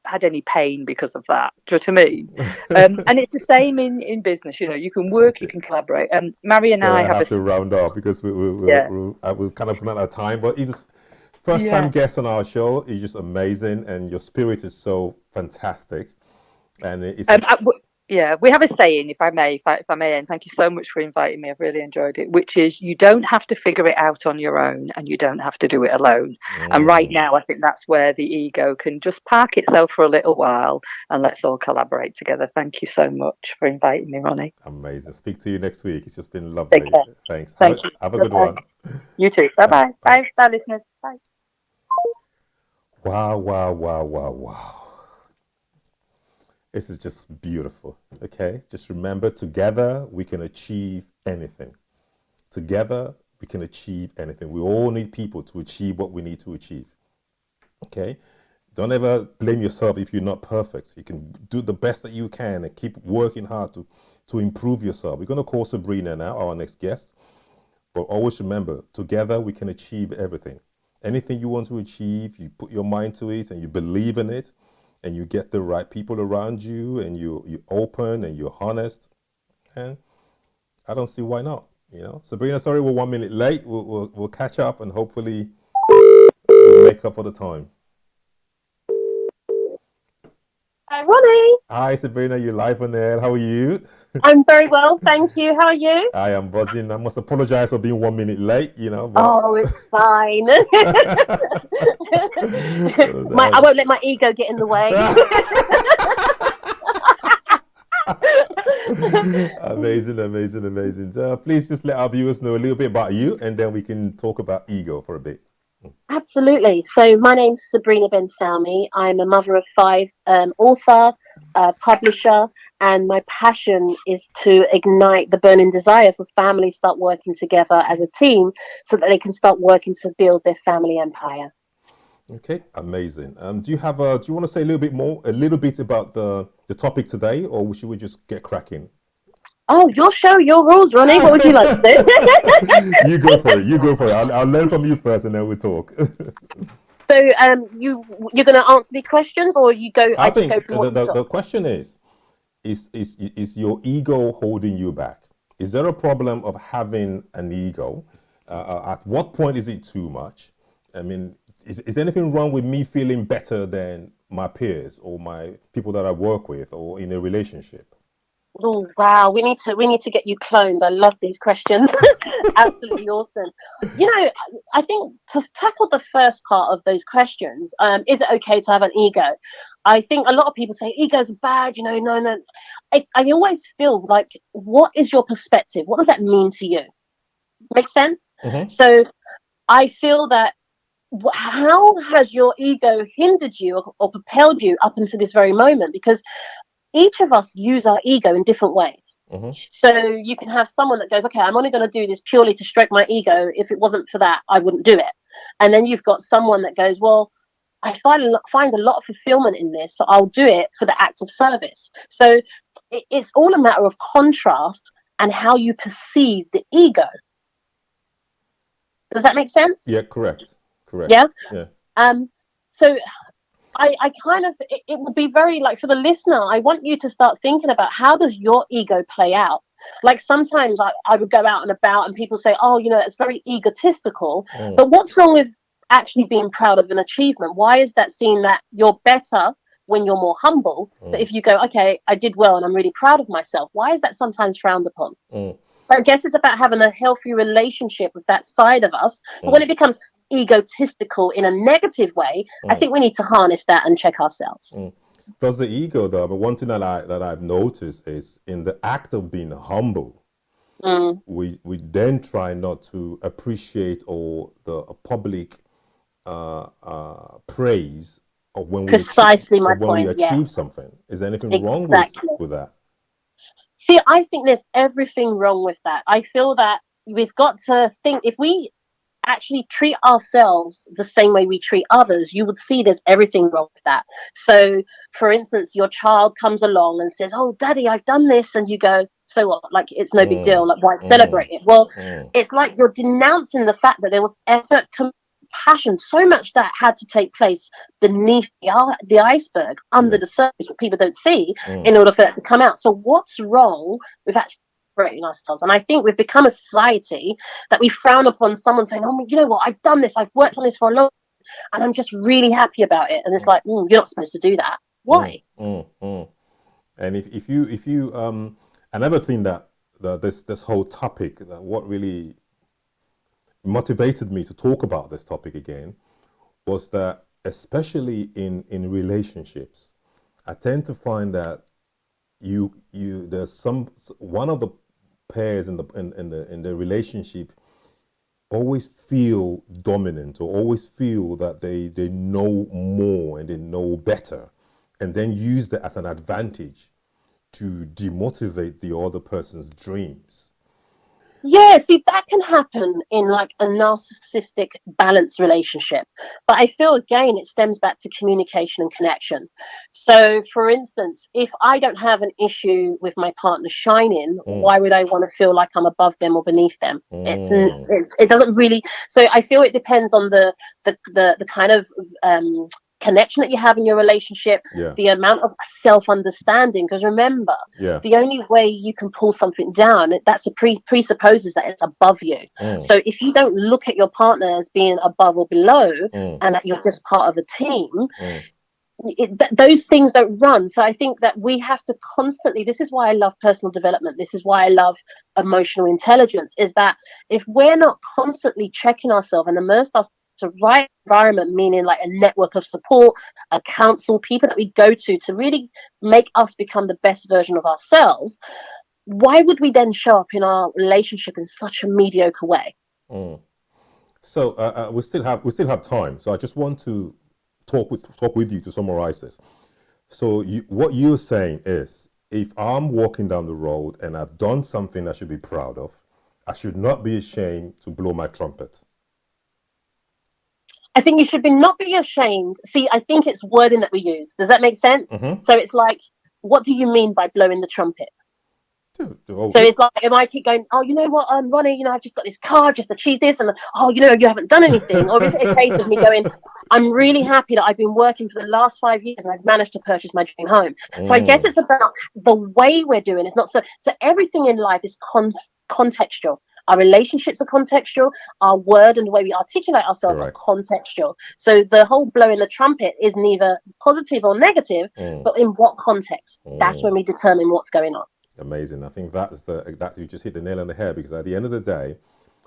had any pain because of that. Do you know what I mean? And it's the same in business. You can work, you can collaborate. Mary and So I I have have to round up because we'll kind of run out of time. But it's first time guest on our show. Is just amazing, and your spirit is so fantastic. And it's we have a saying, if I may, and thank you so much for inviting me. I've really enjoyed it. Which is, you don't have to figure it out on your own, and you don't have to do it alone. And right now, I think that's where the ego can just park itself for a little while, and let's all collaborate together. Thank you so much for inviting me, Ronnie. Amazing. Speak to you next week. It's just been lovely. Take care. Thanks. Thank you. Have a good one. You too. Bye-bye. Bye, listeners. Bye. Wow, wow, wow, wow, wow. This is just beautiful. Okay, just remember, together we can achieve anything. Together we can achieve anything. We all need people to achieve what we need to achieve. Okay, don't ever blame yourself if you're not perfect. You can do the best that you can and keep working hard to improve yourself. We're going to call Sabrina now, our next guest. But always remember, together we can achieve everything. Anything you want to achieve, you put your mind to it and you believe in it, and you get the right people around you, and you're open and you're honest, and I don't see why not. Sabrina, sorry we're 1 minute late. We'll catch up, and hopefully we'll make up for the time. Hi, Ronnie. Hi, Sabrina. You're live on air. How are you? I'm very well, thank you. How are you? I am buzzing. I must apologize for being 1 minute late. But... Oh, it's fine. I won't let my ego get in the way. Amazing. Please just let our viewers know a little bit about you, and then we can talk about ego for a bit. Absolutely. So my name's Sabrina Ben Salmi. I'm a mother of 5, author, publisher, and my passion is to ignite the burning desire for families to start working together as a team so that they can start working to build their family empire. Okay, amazing. Do you want to say a little bit about the topic today, or should we just get cracking? Oh, your show, your rules, Ronnie. What would you like to do? You go for it. I'll learn from you first, and then we'll talk. So, you're going to answer me questions, or you go? I think the question is your ego holding you back? Is there a problem of having an ego? At what point is it too much? I mean, is anything wrong with me feeling better than my peers or my people that I work with or in a relationship? Oh wow, we need to get you cloned. I love these questions. Absolutely awesome. I think to tackle the first part of those questions, is it okay to have an ego? I think a lot of people say egos are bad. No. I always feel like, what is your perspective? What does that mean to you? Make sense? Mm-hmm. So I feel that, how has your ego hindered you or propelled you up into this very moment? Because each of us use our ego in different ways. Mm-hmm. So you can have someone that goes, okay, I'm only going to do this purely to stroke my ego. If it wasn't for that, I wouldn't do it. And then you've got someone that goes, well, I find a lot of fulfillment in this, so I'll do it for the act of service. So it's all a matter of contrast and how you perceive the ego. Does that make sense? Yeah, correct. Yeah. So I kind of, it would be very, like, for the listener, I want you to start thinking about, how does your ego play out? Like, sometimes I would go out and about and people say, oh, it's very egotistical. But what's wrong with actually being proud of an achievement? Why is that seen that you're better when you're more humble? But if you go, okay, I did well and I'm really proud of myself, why is that sometimes frowned upon? So I guess it's about having a healthy relationship with that side of us. But when it becomes egotistical in a negative way, I think we need to harness that and check ourselves. Does the ego, though, but one thing that I've noticed is, in the act of being humble, we then try not to appreciate or the public praise of when we achieve something. Is there anything wrong with that? See, I think there's everything wrong with that. I feel that we've got to think, if we actually treat ourselves the same way we treat others, you would see there's everything wrong with that. So, for instance, your child comes along and says, "Oh, daddy, I've done this." And you go, "So what? Like, it's no big deal. Like, why celebrate it?" Well, it's like you're denouncing the fact that there was effort, compassion, so much that had to take place beneath the iceberg, under the surface, what people don't see, in order for that to come out. So, what's wrong with actually celebrating ourselves? And I think we've become a society that we frown upon someone saying, "Oh, you know what? I've done this. I've worked on this for a long, and I'm just really happy about it." And it's like, you're not supposed to do that. Why? And if you another thing that this whole topic, that what really motivated me to talk about this topic again, was that especially in relationships, I tend to find that there's one of the pairs in the relationship always feel dominant, or always feel that they know more and they know better, and then use that as an advantage to demotivate the other person's dreams. Yeah, see, that can happen in like a narcissistic balanced relationship. But I feel again it stems back to communication and connection. So, for instance, if I don't have an issue with my partner shining, why would I want to feel like I'm above them or beneath them? It doesn't really. So I feel it depends on the kind of connection that you have in your relationship, the amount of self-understanding. Because remember, the only way you can pull something down, that's presupposes that it's above you. So if you don't look at your partner as being above or below, and that you're just part of a team, those things don't run. So I think that we have to constantly, this is why I love personal development, this is why I love emotional intelligence, is that if we're not constantly checking ourselves and immerse ourselves to right environment, meaning like a network of support, a counsel, people that we go to really make us become the best version of ourselves, why would we then show up in our relationship in such a mediocre way? So we still have time. So I just want to talk with you to summarize this. So what you're saying is, if I'm walking down the road and I've done something I should be proud of, I should not be ashamed to blow my trumpet. I think you should not be ashamed. See, I think it's wording that we use. Does that make sense? So it's like, what do you mean by blowing the trumpet? So it's like, if I keep going, "Oh, you know what, Ronnie, I've just got this car, just achieved this," and "Oh, you haven't done anything," or is it a case of me going, "I'm really happy that I've been working for the last 5 years and I've managed to purchase my dream home." So I guess it's about the way we're doing. It's not so everything in life is contextual. Our relationships are contextual. Our word and the way we articulate ourselves are contextual. So the whole blowing the trumpet is neither positive or negative, but in what context? That's when we determine what's going on. Amazing. I think that you just hit the nail on the head, because at the end of the day,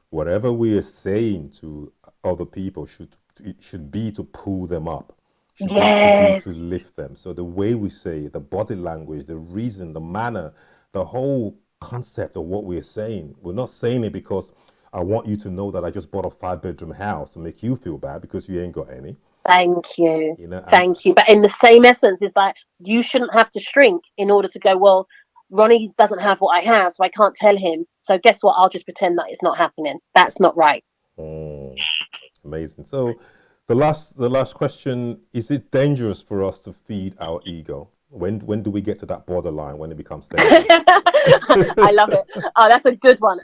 whatever we are saying to other people should be to pull them up, should be to lift them. So the way we say it, the body language, the reason, the manner, the whole concept of what we're saying, we're not saying it because I want you to know that I just bought a 5-bedroom house to make you feel bad because you ain't got any. Thank you. Thank you. But in the same essence, is that you shouldn't have to shrink in order to go, "Well, Ronnie doesn't have what I have, so I can't tell him. So guess what? I'll just pretend that it's not happening." That's not right. Amazing. So the last question, is it dangerous for us to feed our ego? When do we get to that borderline when it becomes dangerous? I love it. Oh, that's a good one.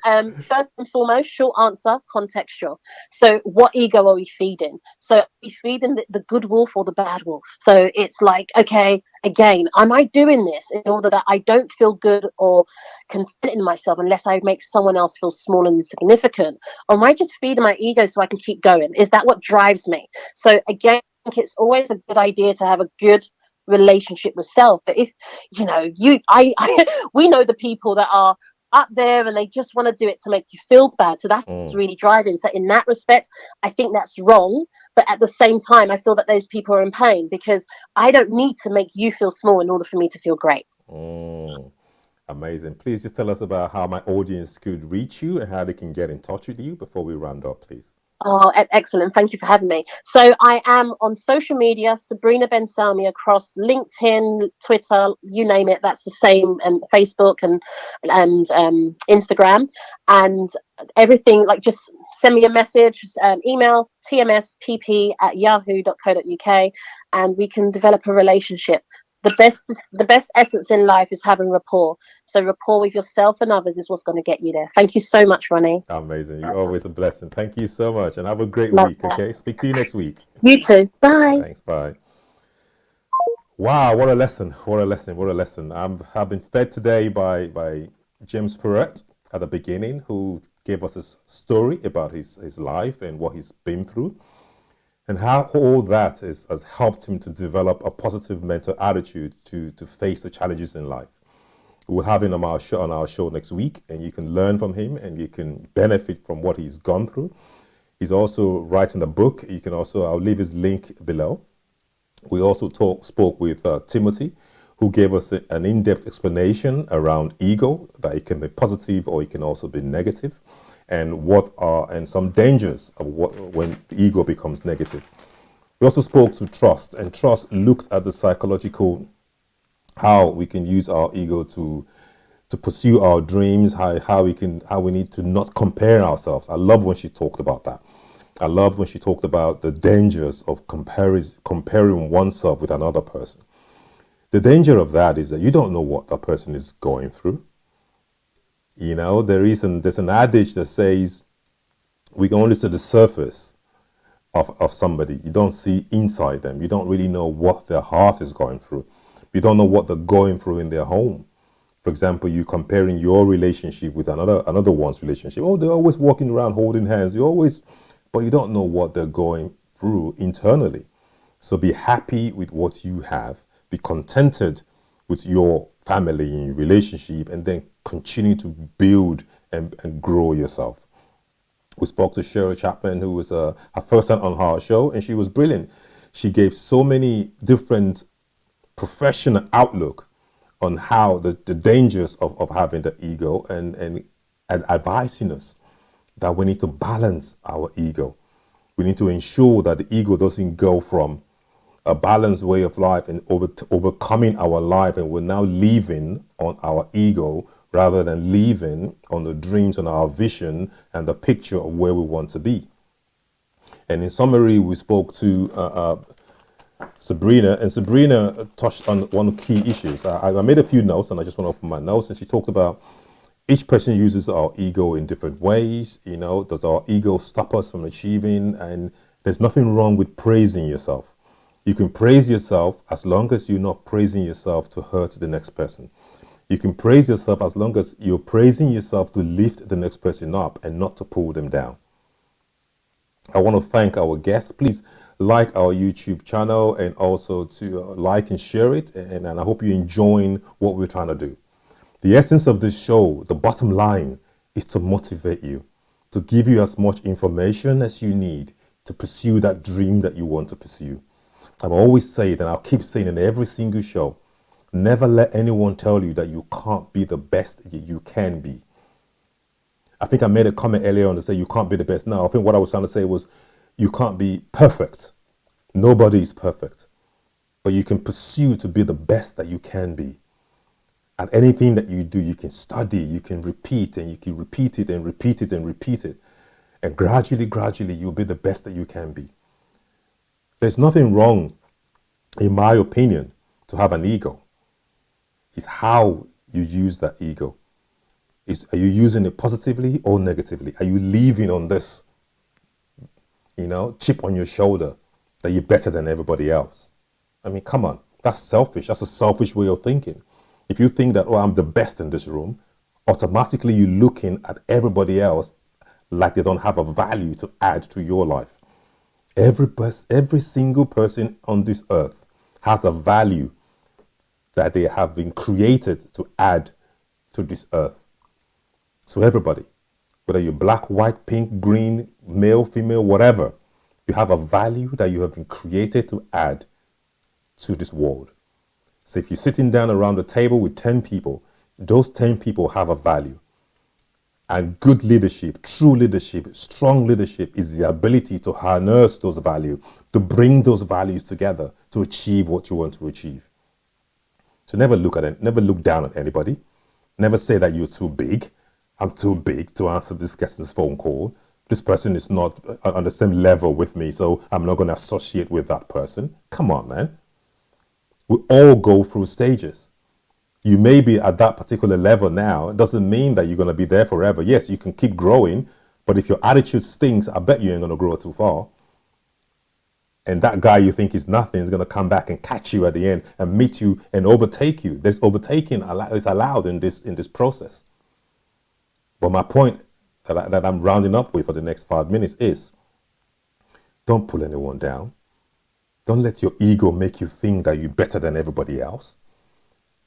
First and foremost, short answer, contextual. So what ego are we feeding? So are we feeding the good wolf or the bad wolf? So it's like, okay, again, am I doing this in order that I don't feel good or content in myself unless I make someone else feel small and insignificant? Or am I just feeding my ego so I can keep going? Is that what drives me? So again, I think it's always a good idea to have a good relationship with self. But if we know the people that are up there and they just want to do it to make you feel bad, so that's really driving. So in that respect, I think that's wrong, but at the same time I feel that those people are in pain, because I don't need to make you feel small in order for me to feel great. Amazing. Please just tell us about how my audience could reach you and how they can get in touch with you before we round up, please. Oh, excellent. Thank you for having me. So I am on social media, Sabrina Ben Salmi, across LinkedIn, Twitter, you name it. That's the same, and Facebook and Instagram, and everything. Like, just send me a message, email tmspp@yahoo.co.uk, and we can develop a relationship. The best essence in life is having rapport. So rapport with yourself and others is what's going to get you there. Thank you so much, Ronnie. Amazing. You're always a blessing. Thank you so much, and have a great Love week. that. Okay, speak to you next week. You too. Bye. Thanks. Bye. Wow, what a lesson! What a lesson! What a lesson! I've been fed today by James Porat at the beginning, who gave us his story about his life and what he's been through, and how all that has helped him to develop a positive mental attitude to face the challenges in life. We'll have him on our show next week, and you can learn from him and you can benefit from what he's gone through. He's also writing a book. You can also, I'll leave his link below. We also spoke with Timothy, who gave us an in-depth explanation around ego, that it can be positive or it can also be negative, and some dangers of when the ego becomes negative. We also spoke to Trust, and Trust looked at the psychological, how we can use our ego to pursue our dreams, how we need to not compare ourselves. I love when she talked about that. I loved when she talked about the dangers of comparing oneself with another person. The danger of that is that you don't know what that person is going through. You know, there's an adage that says we can only see the surface of somebody. You don't see inside them. You don't really know what their heart is going through. You don't know what they're going through in their home. For example, you comparing your relationship with another one's relationship. Oh, they're always walking around holding hands. But you don't know what they're going through internally. So be happy with what you have. Be contented with your family and your relationship, and then continue to build and grow yourself. We spoke to Cheryl Chapman, who was her first time on her show, and she was brilliant. She gave so many different professional outlook on how the dangers of having the ego, and advising us that we need to balance our ego. We need to ensure that the ego doesn't go from a balanced way of life and overcoming our life, and we're now living on our ego rather than living on the dreams and our vision and the picture of where we want to be. And in summary, we spoke to Sabrina, and Sabrina touched on one of the key issues. I made a few notes, and I just want to open my notes, and she talked about each person uses our ego in different ways. You know, does our ego stop us from achieving? And there's nothing wrong with praising yourself. You can praise yourself as long as you're not praising yourself to hurt the next person. You can praise yourself as long as you're praising yourself to lift the next person up and not to pull them down. I want to thank our guests. Please like our YouTube channel, and also to like and share it. And I hope you're enjoying what we're trying to do. The essence of this show, the bottom line, is to motivate you, to give you as much information as you need to pursue that dream that you want to pursue. I've always said, and I'll keep saying in every single show, never let anyone tell you that you can't be the best you can be. I think I made a comment earlier on to say you can't be the best. Now, I think what I was trying to say was you can't be perfect. Nobody is perfect. But you can pursue to be the best that you can be. And anything that you do, you can study, you can repeat, and you can repeat it and repeat it and repeat it. And gradually, you'll be the best that you can be. There's nothing wrong, in my opinion, to have an ego. It's how you use that ego. Are you using it positively or negatively? Are you living on this, chip on your shoulder that you're better than everybody else? I mean, come on, that's selfish. That's a selfish way of thinking. If you think that, oh, I'm the best in this room, automatically you're looking at everybody else like they don't have a value to add to your life. Every single person on this earth has a value that they have been created to add to this earth. So everybody, whether you're black, white, pink, green, male, female, whatever, you have a value that you have been created to add to this world. So if you're sitting down around the table with 10 people, those 10 people have a value. And good leadership, true leadership, strong leadership is the ability to harness those values, to bring those values together to achieve what you want to achieve. So never look at it, never look down at anybody. Never say that you're too big. I'm too big to answer this person's phone call. This person is not on the same level with me, so I'm not going to associate with that person. Come on, man. We all go through stages. You may be at that particular level now. It doesn't mean that you're going to be there forever. Yes, you can keep growing, but if your attitude stinks, I bet you ain't going to grow too far. And that guy you think is nothing is going to come back and catch you at the end and meet you and overtake you. There's overtaking is allowed in this process. But my point that I'm rounding up with for the next 5 minutes is, don't pull anyone down. Don't let your ego make you think that you're better than everybody else.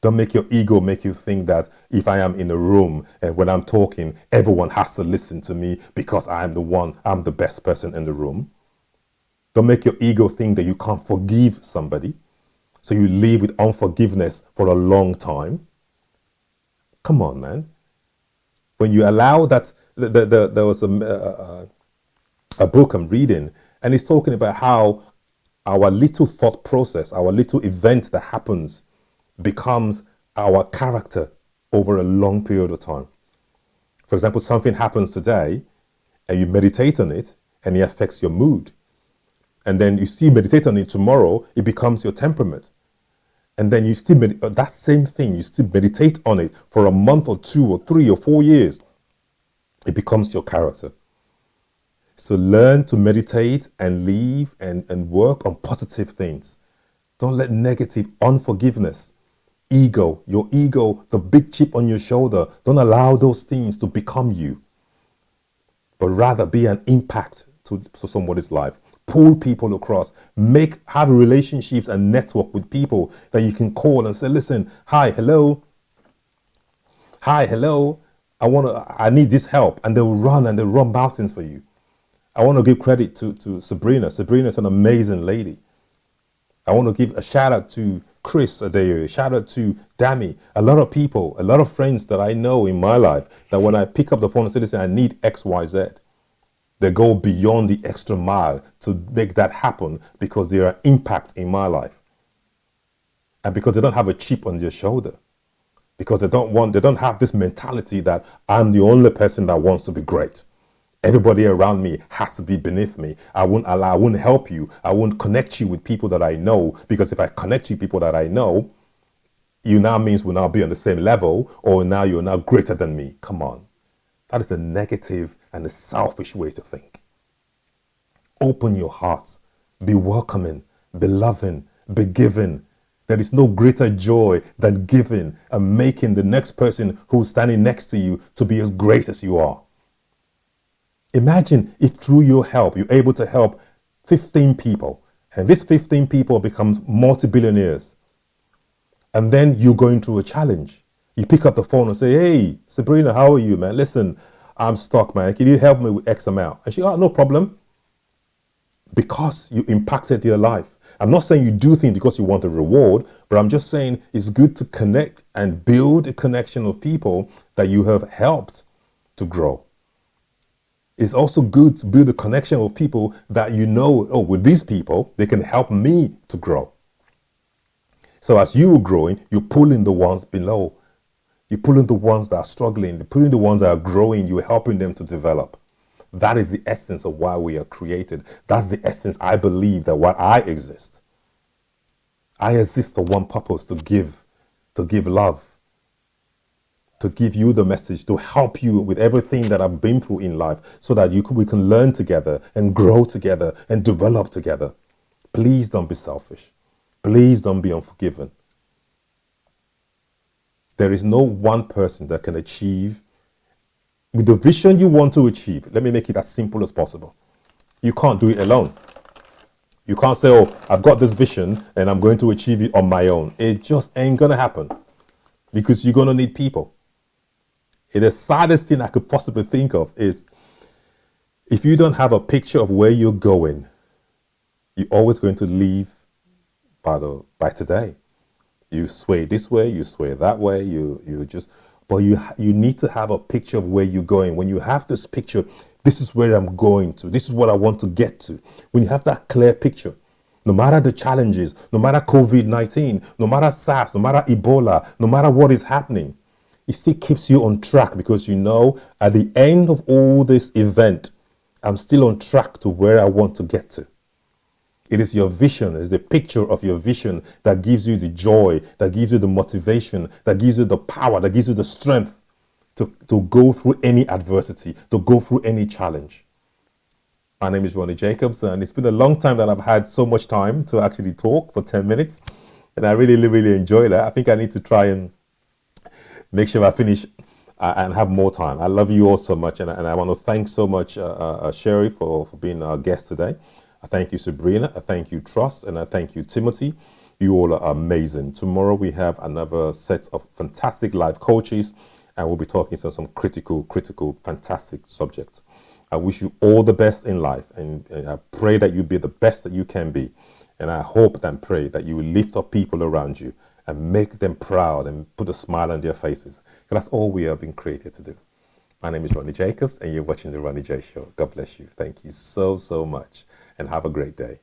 Don't make your ego make you think that if I am in a room and when I'm talking, everyone has to listen to me because I'm the best person in the room. Don't make your ego think that you can't forgive somebody, so you live with unforgiveness for a long time. Come on, man. When you allow that, there was a book I'm reading, and it's talking about how our little thought process, our little event that happens becomes our character over a long period of time. For example, something happens today and you meditate on it and it affects your mood. And then you still meditate on it tomorrow, it becomes your temperament. And then you still that same thing, you still meditate on it for a month or 2 or 3 or 4 years, it becomes your character. So learn to meditate and live and work on positive things. Don't let negative unforgiveness, ego, your ego, the big chip on your shoulder, don't allow those things to become you, but rather be an impact to somebody's life. Pull people across, have relationships and network with people that you can call and say, listen, hi, hello, I need this help. And they'll run mountains for you. I want to give credit to Sabrina. Sabrina is an amazing lady. I want to give a shout out to Chris Adeyo, shout out to Dami, a lot of people, a lot of friends that I know in my life that when I pick up the phone and say, listen, I need X, Y, Z, they go beyond the extra mile to make that happen because they are an impact in my life. And because they don't have a chip on their shoulder. Because they don't have this mentality that I'm the only person that wants to be great. Everybody around me has to be beneath me. I won't help you. I won't connect you with people that I know, because if I connect you with people that I know, you now means we'll now be on the same level, or now you're now greater than me. Come on. That is a negative and a selfish way to think. Open your heart. Be welcoming. Be loving. Be giving. There is no greater joy than giving and making the next person who's standing next to you to be as great as you are. Imagine if through your help, you're able to help 15 people, and these 15 people becomes multi-billionaires. And then you're going through a challenge. You pick up the phone and say, hey, Sabrina, how are you, man? Listen, I'm stuck, man. Can you help me with X amount? And she, oh, no problem. Because you impacted their life. I'm not saying you do things because you want a reward, but I'm just saying it's good to connect and build a connection of people that you have helped to grow. It's also good to build a connection with people that you know, oh, with these people, they can help me to grow. So as you are growing, you're pulling the ones below. You're pulling the ones that are struggling. You're pulling the ones that are growing. You're helping them to develop. That is the essence of why we are created. That's the essence, I believe, that why I exist. I exist for one purpose, to give love, to give you the message, to help you with everything that I've been through in life, so that we can learn together and grow together and develop together. Please don't be selfish. Please don't be unforgiving. There is no one person that can achieve with the vision you want to achieve. Let me make it as simple as possible. You can't do it alone. You can't say, oh, I've got this vision and I'm going to achieve it on my own. It just ain't going to happen, because you're going to need people. And the saddest thing I could possibly think of is, if you don't have a picture of where you're going, you're always going to live by today. You sway this way, you sway that way, you just but you need to have a picture of where you're going. When you have this picture, this is where I'm going to, this is what I want to get to. When you have that clear picture, no matter the challenges, no matter COVID-19, no matter SARS, no matter Ebola, no matter what is happening, it still keeps you on track, because you know at the end of all this event, I'm still on track to where I want to get to. It is your vision, it's the picture of your vision that gives you the joy, that gives you the motivation, that gives you the power, that gives you the strength to go through any adversity, to go through any challenge. My name is Ronnie Jacobs, and it's been a long time that I've had so much time to actually talk for 10 minutes. And I really, really enjoy that. I think I need to try and make sure I finish and have more time. I love you all so much, and I want to thank so much Sherry for being our guest today. I thank you, Sabrina. I thank you, Trust, and I thank you, Timothy. You all are amazing. Tomorrow we have another set of fantastic life coaches, and we'll be talking to some critical, fantastic subjects. I wish you all the best in life, and I pray that you be the best that you can be. And I hope and pray that you will lift up people around you and make them proud and put a smile on their faces. Because that's all we have been created to do. My name is Ronnie Jacobs, and you're watching The Ronnie J Show. God bless you. Thank you so, so much, and have a great day.